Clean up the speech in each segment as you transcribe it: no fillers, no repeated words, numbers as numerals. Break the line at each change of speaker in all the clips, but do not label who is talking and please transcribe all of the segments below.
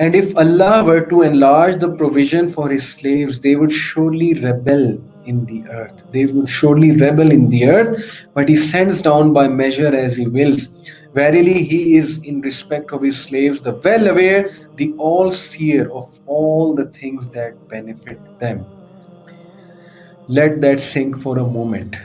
And if Allah were to enlarge the provision for His slaves, they would surely rebel in the earth. They would surely rebel in the earth, but He sends down by measure as He wills. Verily, He is in respect of His slaves, the well aware, the all seer of all the things that benefit them. Let that sink for a moment.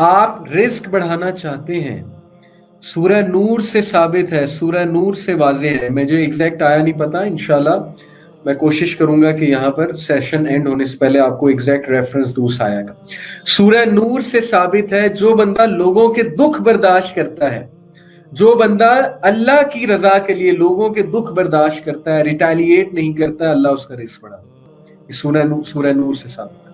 آپ رزق بڑھانا چاہتے ہیں، سورہ نور سے ثابت ہے، سورہ نور سے واضح ہے. مجھے ایگزیکٹ آیا نہیں پتا، انشاءاللہ میں کوشش کروں گا کہ یہاں پر سیشن اینڈ ہونے سے پہلے آپ کو ایگزیکٹ ریفرنس دوں اس آیا کا. سورہ نور سے ثابت ہے جو بندہ لوگوں کے دکھ برداشت کرتا ہے، جو بندہ اللہ کی رضا کے لیے لوگوں کے دکھ برداشت کرتا ہے، ریٹیلیٹ نہیں کرتا ہے، اللہ اس کا رزق بڑھاتا ہے. سورہ نور سے ثابت ہے.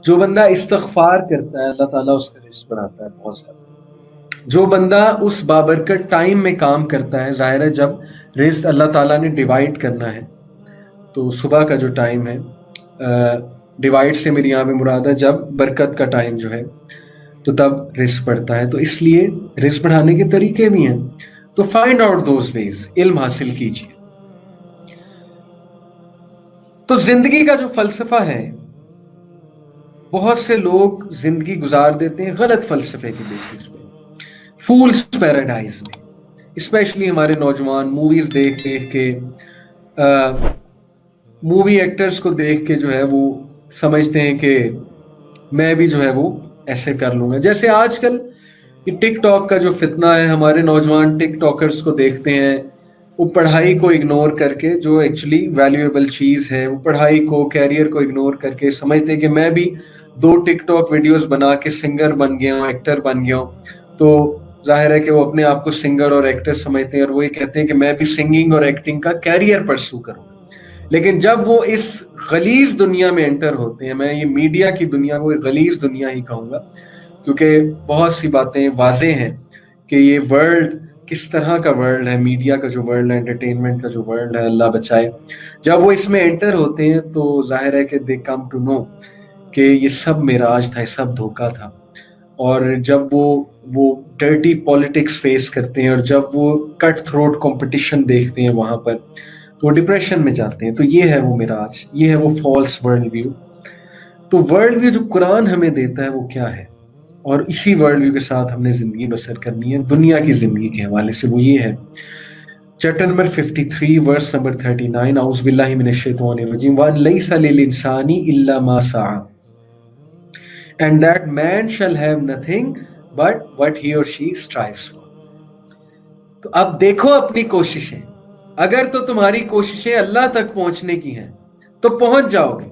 جو بندہ استغفار کرتا ہے اللہ تعالیٰ اس کا رزق بڑھاتا ہے بہت زیادہ. جو بندہ اس بابرکت ٹائم میں کام کرتا ہے، ظاہر ہے جب رزق اللہ تعالیٰ نے ڈیوائڈ کرنا ہے تو صبح کا جو ٹائم ہے، ڈیوائڈ سے میری یہاں پہ مراد ہے جب برکت کا ٹائم جو ہے تو تب رزق بڑھتا ہے. تو اس لیے رزق بڑھانے کے طریقے بھی ہیں، تو فائنڈ آؤٹ دوز ویز، علم حاصل کیجیے. تو زندگی کا جو فلسفہ ہے، بہت سے لوگ زندگی گزار دیتے ہیں غلط فلسفے کے بیسس پہ، فولس پیراڈائز میں. اسپیشلی ہمارے نوجوان موویز دیکھ دیکھ کے، مووی ایکٹرز کو دیکھ کے جو ہے وہ سمجھتے ہیں کہ میں بھی جو ہے وہ ایسے کر لوں گا. جیسے آج کل یہ ٹک ٹاک کا جو فتنہ ہے، ہمارے نوجوان ٹک ٹاکرز کو دیکھتے ہیں، وہ پڑھائی کو اگنور کر کے، جو ایکچولی ویلیویبل چیز ہے، وہ پڑھائی کو، کیریئر کو اگنور کر کے سمجھتے ہیں کہ میں بھی 2 ٹک ٹاک ویڈیوز بنا کے سنگر بن گیا ہوں، ایکٹر بن گیا ہوں. تو ظاہر ہے کہ وہ اپنے آپ کو سنگر اور ایکٹر سمجھتے ہیں، اور وہ یہ کہتے ہیں کہ میں بھی سنگنگ اور ایکٹنگ کا کیریئر پرسو کروں. لیکن جب وہ اس غلیظ دنیا میں انٹر ہوتے ہیں، میں یہ میڈیا کی دنیا کو ایک غلیظ دنیا ہی کہوں گا، کیونکہ بہت سی باتیں واضح ہیں کہ یہ ورلڈ کس طرح کا ورلڈ ہے، میڈیا کا جو ورلڈ ہے، انٹرٹینمنٹ کا جو ورلڈ ہے، اللہ بچائے. جب وہ اس میں انٹر ہوتے ہیں تو ظاہر ہے کہ دے کم ٹو نو کہ یہ سب معراج تھا، یہ سب دھوکہ تھا. اور جب وہ ڈرٹی پالیٹکس فیس کرتے ہیں، اور جب وہ کٹ تھروٹ کمپٹیشن دیکھتے ہیں وہاں پر، تو وہ ڈپریشن میں جاتے ہیں. تو یہ ہے وہ معراج، یہ ہے وہ فالس ورلڈ ویو. تو ورلڈ ویو جو قرآن ہمیں دیتا ہے وہ کیا ہے، اور اسی ورلڈ ویو کے ساتھ ہم نے زندگی بسر کرنی ہے دنیا کی زندگی کے حوالے سے. وہ یہ ہے چیپٹر نمبر 53 ورس نمبر 39، اعوذ باللہ من الشیطان الرجیم، وَأَن لَيْسَ لِلْإِنسَانِ إِلَّا مَا سَعَى and that man shall have nothing but what he or she strives for. تو اب دیکھو اپنی کوششیں، اگر تو تمہاری کوششیں اللہ تک پہنچنے کی ہیں تو پہنچ جاؤ گے،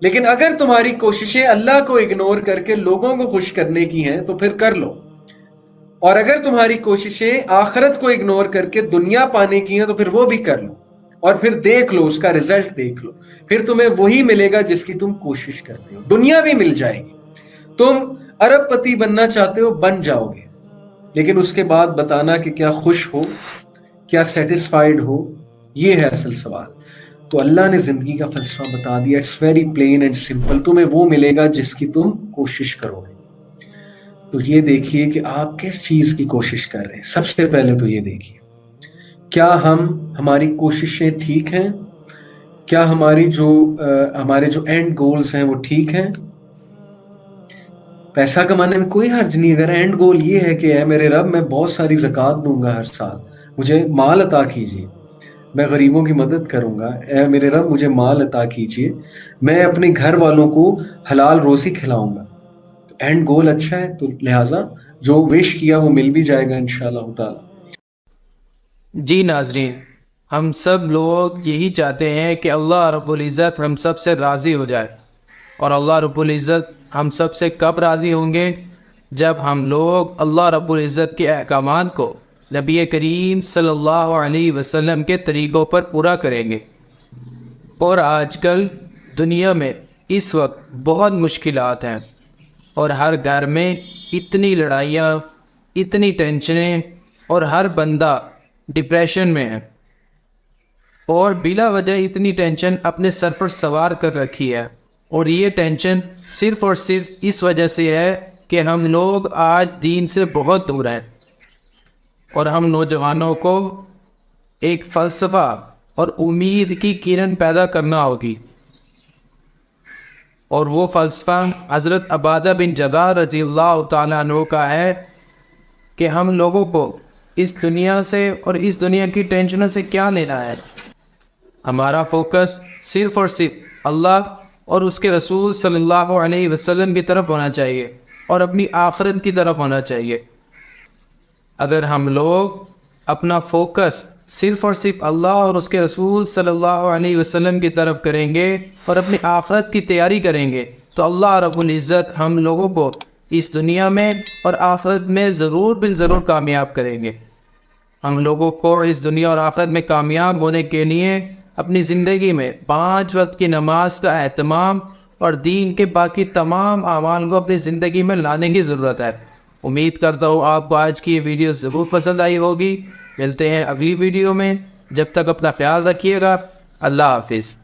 لیکن اگر تمہاری کوششیں اللہ کو اگنور کر کے لوگوں کو خوش کرنے کی ہیں تو پھر کر لو. اور اگر تمہاری کوششیں آخرت کو اگنور کر کے دنیا پانے کی ہیں تو پھر وہ بھی کر لو، اور پھر دیکھ لو اس کا رزلٹ دیکھ لو، پھر تمہیں وہی ملے گا جس کی تم کوشش کرتے ہو. دنیا بھی مل جائے گی، تم ارب پتی بننا چاہتے ہو بن جاؤ گے، لیکن اس کے بعد بتانا کہ کیا خوش ہو، کیا سیٹسفائیڈ ہو، یہ ہے اصل سوال. تو اللہ نے زندگی کا فلسفہ بتا دیا، it's very plain and simple. تمہیں وہ ملے گا جس کی تم کوشش کرو گے. تو یہ دیکھیے کہ آپ کس چیز کی کوشش کر رہے ہیں. سب سے پہلے تو یہ دیکھیے کیا ہماری کوششیں ٹھیک ہیں، کیا ہمارے جو اینڈ گولز ہیں وہ ٹھیک ہیں. پیسہ کمانے میں کوئی حرج نہیں، اگر اینڈ گول یہ ہے کہ اے میرے رب میں بہت ساری زکوٰۃ دوں گا ہر سال، مجھے مال عطا کیجیے، میں غریبوں کی مدد کروں گا، اے میرے رب مجھے مال عطا کیجیے، میں اپنے گھر والوں کو حلال روزی کھلاؤں گا. تو اینڈ گول اچھا ہے، تو لہٰذا جو وش کیا وہ مل بھی جائے گا انشاءاللہ تعالی.
جی ناظرین، ہم سب لوگ یہی چاہتے ہیں کہ اللہ رب العزت ہم سب سے راضی ہو جائے. اور اللہ رب العزت ہم سب سے کب راضی ہوں گے؟ جب ہم لوگ اللہ رب العزت کے احکامات کو نبی کریم صلی اللہ علیہ وسلم کے طریقوں پر پورا کریں گے. اور آج کل دنیا میں اس وقت بہت مشکلات ہیں، اور ہر گھر میں اتنی لڑائیاں، اتنی ٹینشنیں، اور ہر بندہ ڈپریشن میں ہے، اور بلا وجہ اتنی ٹینشن اپنے سر پر سوار کر رکھی ہے. اور یہ ٹینشن صرف اور صرف اس وجہ سے ہے کہ ہم لوگ آج دین سے بہت دور ہیں. اور ہم نوجوانوں کو ایک فلسفہ اور امید کی کرن پیدا کرنا ہوگی، اور وہ فلسفہ حضرت عبادہ بن جبار رضی اللہ تعالیٰ عنہ کا ہے کہ ہم لوگوں کو اس دنیا سے اور اس دنیا کی ٹینشنوں سے کیا لینا ہے. ہمارا فوکس صرف اور صرف اللہ اور اس کے رسول صلی اللہ علیہ وسلم کی طرف ہونا چاہیے. اور اپنی آخرت کی طرف ہونا چاہیے۔ اگر ہم لوگ اپنا فوکس صرف اور صرف اللہ اور اس کے رسول صلی اللہ علیہ وسلم کی طرف کریں گے اور اپنی آخرت کی تیاری کریں گے تو اللہ رب العزت ہم لوگوں کو اس دنیا میں اور آخرت میں ضرور بالضرور کامیاب کریں گے۔ ہم لوگوں کو اس دنیا اور آخرت میں کامیاب ہونے کے لیے اپنی زندگی میں 5 وقت کی نماز کا اہتمام اور دین کے باقی تمام اعمال کو اپنی زندگی میں لانے کی ضرورت ہے۔ امید کرتا ہوں آپ کو آج کی یہ ویڈیو ضرور پسند آئی ہوگی۔ ملتے ہیں اگلی ویڈیو میں، جب تک اپنا خیال رکھیے گا۔ اللہ حافظ۔